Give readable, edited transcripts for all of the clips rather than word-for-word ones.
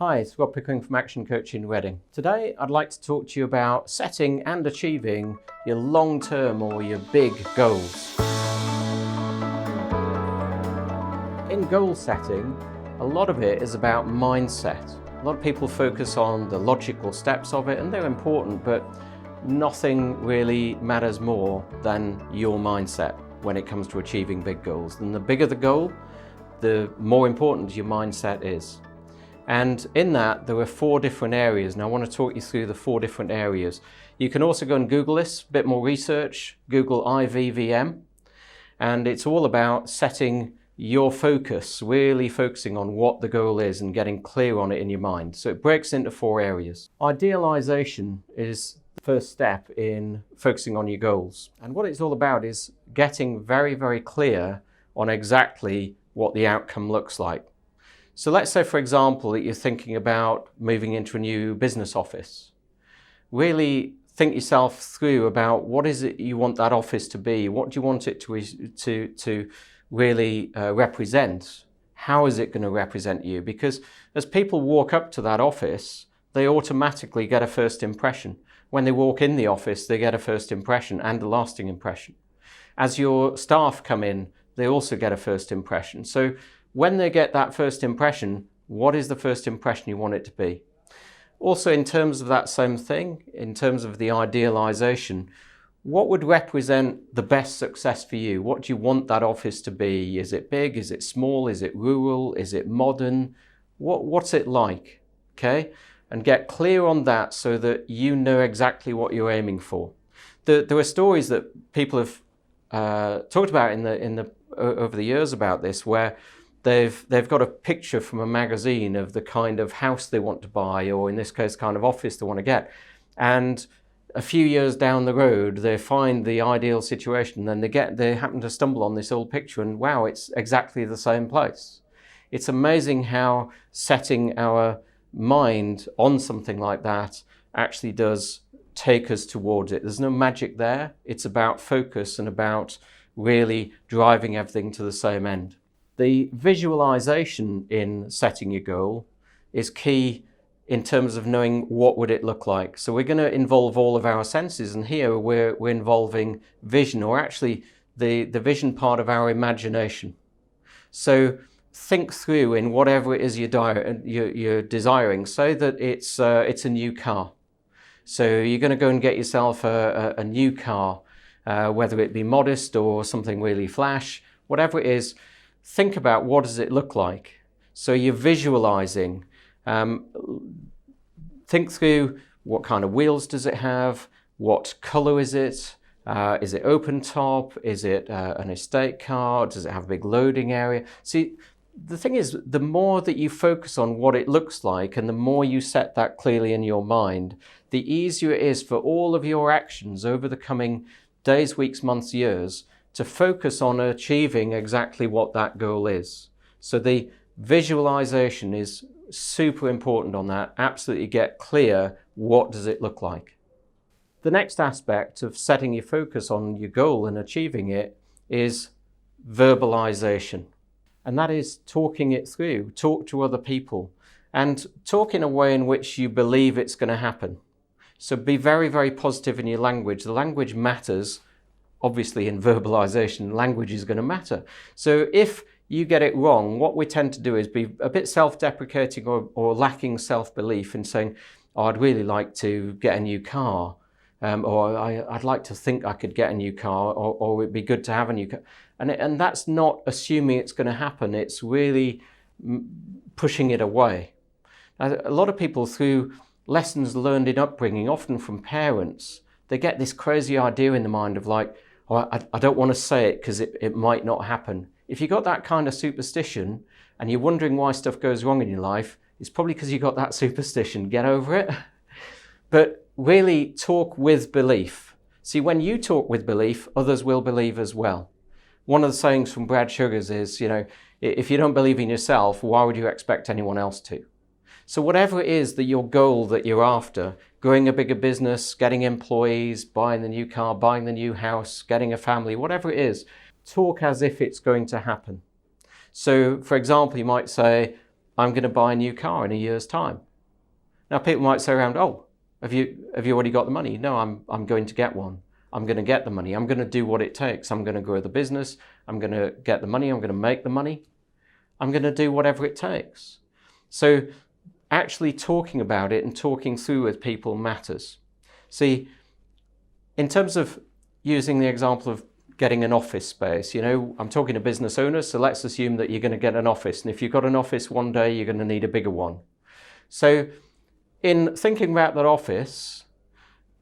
Hi, it's Rob Pickering from ActionCOACH in Reading. Today I'd like to talk to you about setting and achieving your long-term or your big goals. In goal setting, a lot of it is about mindset. A lot of people focus on the logical steps of it, and they're important, but nothing really matters more than your mindset when it comes to achieving big goals. And the bigger the goal, the more important your mindset is. And in that, there are 4 different areas, and I want to talk you through the 4 different areas. You can also go and Google this, a bit more research, Google IVVM, and it's all about setting your focus, really focusing on what the goal is and getting clear on it in your mind. So it breaks into 4 areas. Idealisation is the first step in focusing on your goals. And what it's all about is getting very, very clear on exactly what the outcome looks like. So let's say, for example, that you're thinking about moving into a new business office. Really think yourself through about what is it you want that office to be? What do you want it to really represent? How is it going to represent you? Because as people walk up to that office, they automatically get a first impression. When they walk in the office, they get a first impression and a lasting impression. As your staff come in, they also get a first impression. So when they get that first impression, what is the first impression you want it to be? Also, in terms of that same thing, in terms of the idealisation, what would represent the best success for you? What do you want that office to be? Is it big? Is it small? Is it rural? Is it modern? What's it like? Okay? And get clear on that so that you know exactly what you're aiming for. There are stories that people have talked about over the years about this, where they've got a picture from a magazine of the kind of house they want to buy, or in this case, kind of office they want to get. And a few years down the road, they find the ideal situation, and they happen to stumble on this old picture, and wow, it's exactly the same place. It's amazing how setting our mind on something like that actually does take us towards it. There's no magic there. It's about focus and about really driving everything to the same end. The visualization in setting your goal is key in terms of knowing what would it look like. So we're going to involve all of our senses, and here we're involving vision, or actually the vision part of our imagination. So think through in whatever it is you're desiring, so that it's a new car. So you're going to go and get yourself a new car, whether it be modest or something really flash, whatever it is. Think about what does it look like. So you're visualizing. Think through what kind of wheels does it have, what color is it open top, is it an estate car, does it have a big loading area? See, the thing is, the more that you focus on what it looks like and the more you set that clearly in your mind, the easier it is for all of your actions over the coming days, weeks, months, years to focus on achieving exactly what that goal is. So the visualization is super important on that. Absolutely get clear, what does it look like? The next aspect of setting your focus on your goal and achieving it is verbalization. And that is talking it through. Talk to other people and talk in a way in which you believe it's going to happen. So be very, very positive in your language. The language matters. Obviously, in verbalization, language is going to matter. So if you get it wrong, what we tend to do is be a bit self-deprecating or lacking self-belief in saying, oh, I'd really like to get a new car, or I'd like to think I could get a new car, or it'd be good to have a new car. And that's not assuming it's going to happen. It's really pushing it away. Now, a lot of people, through lessons learned in upbringing, often from parents, they get this crazy idea in the mind of like, oh, I don't want to say it because it might not happen. If you got that kind of superstition and you're wondering why stuff goes wrong in your life, it's probably because you got that superstition. Get over it. But really talk with belief. See, when you talk with belief, others will believe as well. One of the sayings from Brad Sugars is, if you don't believe in yourself, why would you expect anyone else to? So whatever it is that your goal that you're after, growing a bigger business, getting employees, buying the new car, buying the new house, getting a family, whatever it is, talk as if it's going to happen. So, for example, you might say, I'm going to buy a new car in a year's time. Now people might say around, oh, have you already got the money? No, I'm going to get one. I'm going to get the money. I'm going to do what it takes. I'm going to grow the business. I'm going to get the money. I'm going to make the money. I'm going to do whatever it takes. So actually talking about it and talking through with people matters. See, in terms of using the example of getting an office space, I'm talking to business owners, so let's assume that you're going to get an office. And if you've got an office one day, you're going to need a bigger one. So in thinking about that office,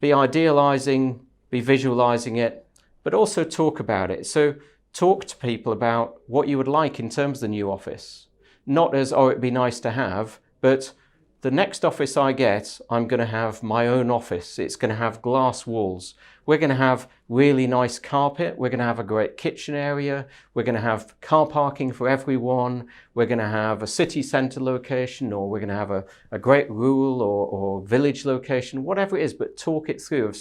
be idealizing, be visualizing it, but also talk about it. So talk to people about what you would like in terms of the new office. Not as, oh, it'd be nice to have, but the next office I get, I'm going to have my own office. It's going to have glass walls. We're going to have really nice carpet. We're going to have a great kitchen area. We're going to have car parking for everyone. We're going to have a city centre location, or we're going to have a great rural or village location, whatever it is, but talk it through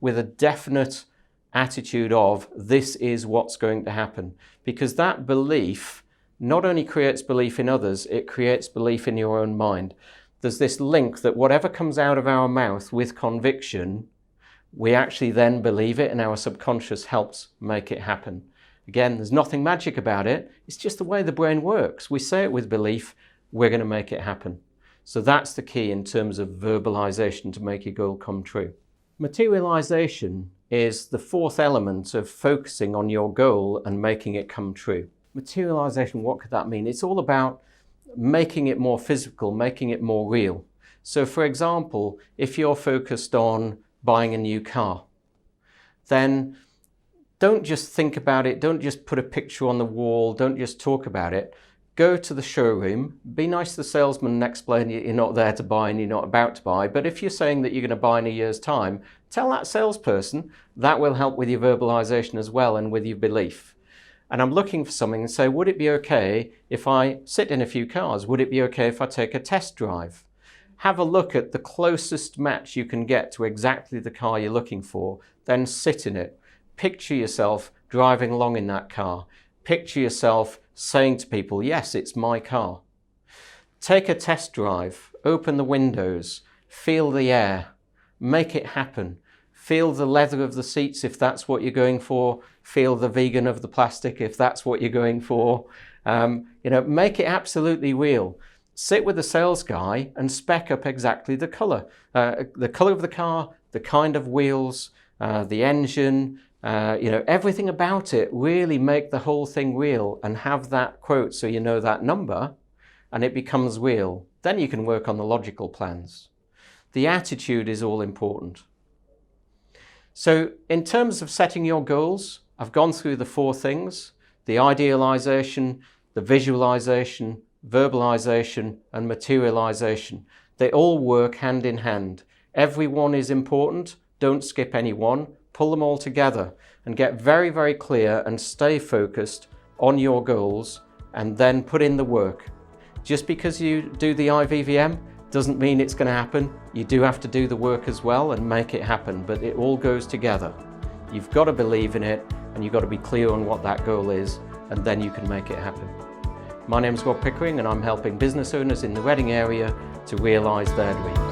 with a definite attitude of this is what's going to happen. Because that belief not only creates belief in others, it creates belief in your own mind. There's this link that whatever comes out of our mouth with conviction, we actually then believe it, and our subconscious helps make it happen. Again, there's nothing magic about it. It's just the way the brain works. We say it with belief, we're going to make it happen. So that's the key in terms of verbalization to make your goal come true. Materialization is the fourth element of focusing on your goal and making it come true. Materialization, what could that mean? It's all about making it more physical, making it more real. So for example, if you're focused on buying a new car, then don't just think about it, don't just put a picture on the wall, don't just talk about it. Go to the showroom, be nice to the salesman and explain you're not there to buy and you're not about to buy. But if you're saying that you're going to buy in a year's time, tell that salesperson. That will help with your verbalization as well and with your belief. And I'm looking for something and say, would it be okay if I sit in a few cars? Would it be okay if I take a test drive? Have a look at the closest match you can get to exactly the car you're looking for, then sit in it. Picture yourself driving along in that car. Picture yourself saying to people, yes, it's my car. Take a test drive, open the windows, feel the air, make it happen. Feel the leather of the seats if that's what you're going for. Feel the vegan of the plastic if that's what you're going for. Make it absolutely real. Sit with the sales guy and spec up exactly the colour of the car, the kind of wheels, the engine, everything about it. Really make the whole thing real and have that quote so you know that number and it becomes real. Then you can work on the logical plans. The attitude is all important. So in terms of setting your goals, I've gone through the four things: the idealization, the visualization, verbalization, and materialization. They all work hand in hand. Every one is important. Don't skip any one. Pull them all together and get very, very clear and stay focused on your goals and then put in the work. Just because you do the IVVM doesn't mean it's going to happen. You do have to do the work as well and make it happen, but it all goes together. You've got to believe in it and you've got to be clear on what that goal is, and then you can make it happen. My name's Pickering and I'm helping business owners in the Reading area to realise their dreams.